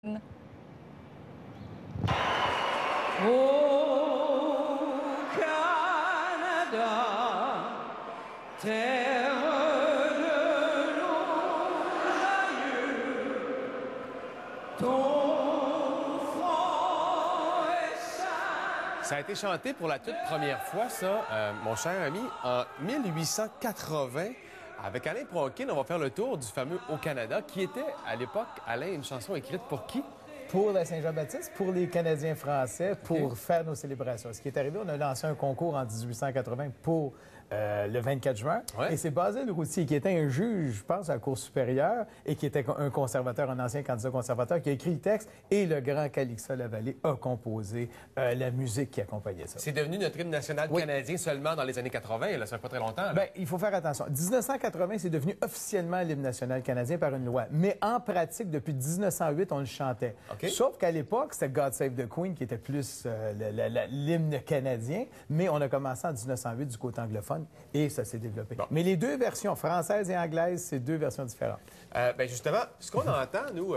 Ô Canada, terre de nos aïeux, ton front est saint. Ça a été chanté pour la toute première fois, ça, mon cher ami, en 1880. Avec Alain Pronkin, on va faire le tour du fameux Au Canada, qui était, à l'époque, Alain, une chanson écrite pour qui? Pour la Saint-Jean-Baptiste, pour les Canadiens français, pour faire nos célébrations. Ce qui est arrivé, on a lancé un concours en 1880 pour le 24 juin. Ouais. Et c'est Basile Routier, qui était un juge, je pense, à la Cour supérieure et qui était un conservateur, un ancien candidat conservateur, qui a écrit le texte. Et le grand Calixa Lavallée a composé la musique qui accompagnait ça. C'est devenu notre hymne national canadien seulement dans les années 80, là, ça fait pas très longtemps. Là. Bien, il faut faire attention. 1980, c'est devenu officiellement l'hymne national canadien par une loi. Mais en pratique, depuis 1908, on le chantait. OK. Sauf qu'à l'époque, c'était God Save the Queen qui était plus l'hymne canadien. Mais on a commencé en 1908 du côté anglophone et ça s'est développé. Bon. Mais les deux versions, française et anglaise, c'est deux versions différentes. Ben justement, ce qu'on entend, nous,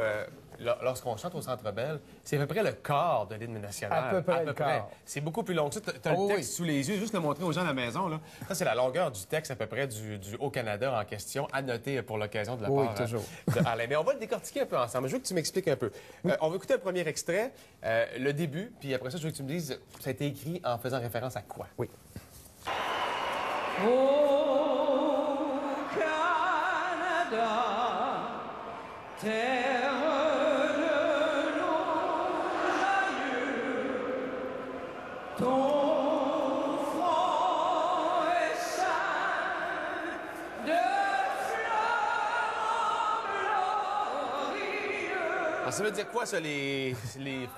lorsqu'on chante au Centre Bell, c'est à peu près le quart de l'hymne national. À peu près le quart. C'est beaucoup plus long que ça. Tu as le texte sous les yeux, juste le montrer aux gens à la maison. Là. Ça, c'est la longueur du texte à peu près du Haut-Canada en question, à noter pour l'occasion de la part toujours. de Alain. Mais on va le décortiquer un peu ensemble. Je veux que tu m'expliques un peu. On va écouter un premier extrait, le début, puis après ça, je veux que tu me dises, ça a été écit en faisant référence à quoi? Oui. Ô Canada, terre de nos aïeux, ton front est saint de flammes glorieux. Alors, ça veut dire quoi, ça, les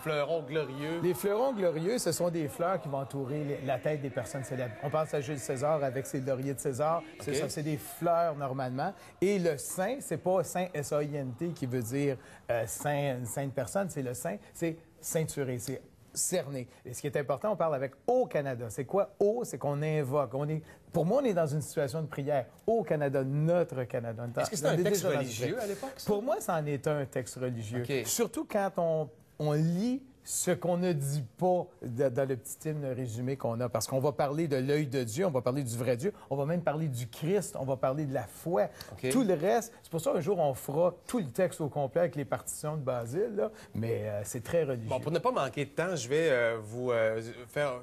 fleurons glorieux? Les fleurons glorieux, ce sont des fleurs qui vont entourer la tête des personnes célèbres. On pense à Jules César avec ses lauriers de César. C'est ça, c'est des fleurs normalement. Et le saint, c'est pas saint S-A-I-N-T qui veut dire saint, une sainte personne, c'est le saint, c'est ceinturé, c'est cerné. Et ce qui est important, on parle avec Au Canada. C'est quoi Au? C'est qu'on invoque. Pour moi, on est dans une situation de prière. Au Canada, notre Canada. Est-ce que c'est un texte religieux à l'époque, ça? Pour moi, ça en est un texte religieux. OK. Surtout quand on lit ce qu'on ne dit pas dans le petit hymne résumé qu'on a. Parce qu'on va parler de l'œil de Dieu, on va parler du vrai Dieu, on va même parler du Christ, on va parler de la foi. OK. Tout le reste, c'est pour ça un jour on fera tout le texte au complet avec les partitions de Basile, là, mais c'est très religieux. Bon, pour ne pas manquer de temps, je vais vous faire...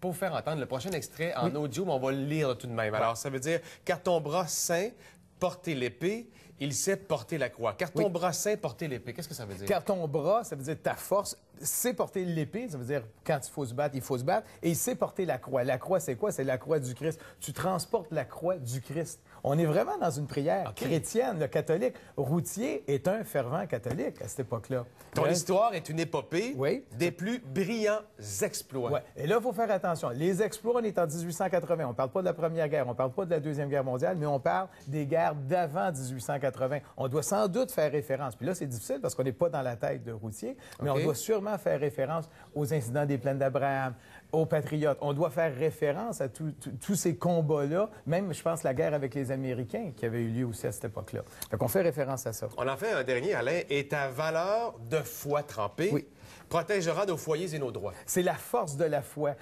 pas vous faire entendre le prochain extrait en audio, mais on va le lire tout de même. Alors, ça veut dire « Car ton bras saint, porter l'épée, il sait porter la croix. » Car ton bras saint, porter l'épée. Qu'est-ce que ça veut dire? Car ton bras, ça veut dire ta force, c'est porter l'épée, ça veut dire quand il faut se battre, il faut se battre, et il sait porter la croix. La croix, c'est quoi? C'est la croix du Christ. Tu transportes la croix du Christ. On est vraiment dans une prière chrétienne, le catholique. Routier est un fervent catholique à cette époque-là. Ton histoire est une épopée Oui. des plus brillants exploits. Ouais. Et là, il faut faire attention. Les exploits, on est en 1880. On parle pas de la Première Guerre, on parle pas de la Deuxième Guerre mondiale, mais on parle des guerres d'avant 1880. On doit sans doute faire référence. Puis là, c'est difficile parce qu'on n'est pas dans la tête de Routier, mais on doit sûrement faire référence aux incidents des plaines d'Abraham, aux patriotes. On doit faire référence à tous ces combats-là, même, je pense, la guerre avec les Américains qui avait eu lieu aussi à cette époque-là. Donc, on fait référence à ça. On en fait un dernier, Alain. « Et ta valeur de foi trempée protégera nos foyers et nos droits. » C'est la force de la foi.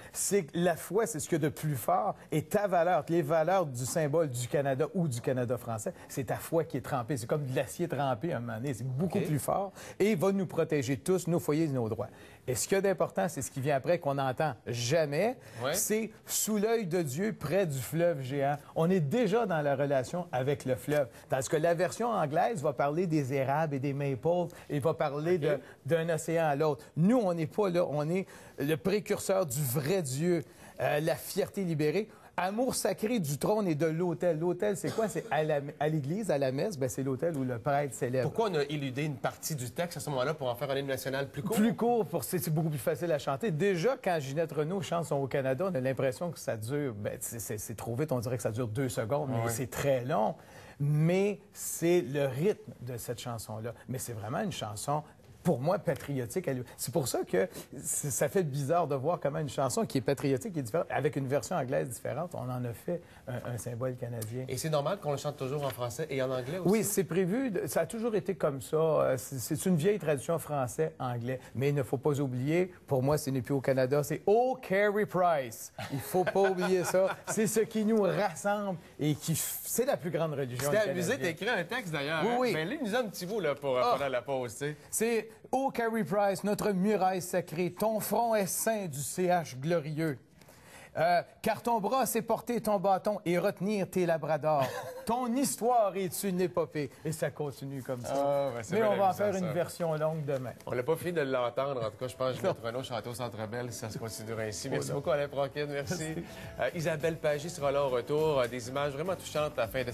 La foi, c'est ce qu'il y a de plus fort. Et ta valeur, les valeurs du symbole du Canada ou du Canada français, c'est ta foi qui est trempée. C'est comme de l'acier trempé à un moment donné. C'est beaucoup plus fort. Et il va nous protéger tous, nos foyers et nos droits. Et ce qu'il y a d'important, c'est ce qui vient après, qu'on n'entend jamais. C'est sous l'œil de Dieu, près du fleuve géant. On est déjà dans la relation avec le fleuve. Tandis que la version anglaise va parler des érables et des maples et va parler d'un océan à l'autre. Nous, on n'est pas là. On est le précurseur du vrai Dieu, la fierté libérée. Amour sacré du trône et de l'autel. L'autel, c'est quoi? C'est à l'église, à la messe, ben c'est l'autel où le prêtre célèbre. Pourquoi on a éludé une partie du texte à ce moment-là pour en faire un hymne national plus court? Plus court, c'est beaucoup plus facile à chanter. Déjà, quand Ginette Renault chante son Au Canada, on a l'impression que ça dure, c'est trop vite, on dirait que ça dure 2 secondes, mais c'est très long. Mais c'est le rythme de cette chanson-là. Mais c'est vraiment une chanson pour moi, patriotique. C'est pour ça que ça fait bizarre de voir comment une chanson qui est patriotique, qui est différente, avec une version anglaise différente, on en a fait un symbole canadien. Et c'est normal qu'on le chante toujours en français et en anglais aussi? Oui, c'est prévu. Ça a toujours été comme ça. C'est une vieille tradition français-anglais. Mais il ne faut pas oublier, pour moi, ce n'est plus au Canada, c'est Oh, Carey Price. Il ne faut pas oublier ça. C'est ce qui nous rassemble et c'est la plus grande religion C'était amusé, canadienne. t'as écrit un texte d'ailleurs. Oui, hein? oui. Mais lis-nous un petit bout là, pendant la pause, tu sais. C'est Ô Carey Price, notre muraille sacrée, ton front est saint du CH glorieux. Car ton bras sait porter ton bâton et retenir tes labradors. Ton histoire est une épopée. Et ça continue comme ça. Ah, ben, c'est Mais bien on va en amusant, faire ça. une version longue demain. On n'a pas fini de l'entendre. En tout cas, je pense que je vais mettre Renaud chanter au Centre Bell si ça se continuera ainsi. Merci non. beaucoup, Alain Proquin. Merci. Isabelle Pagé sera là au retour. Des images vraiment touchantes à la fin de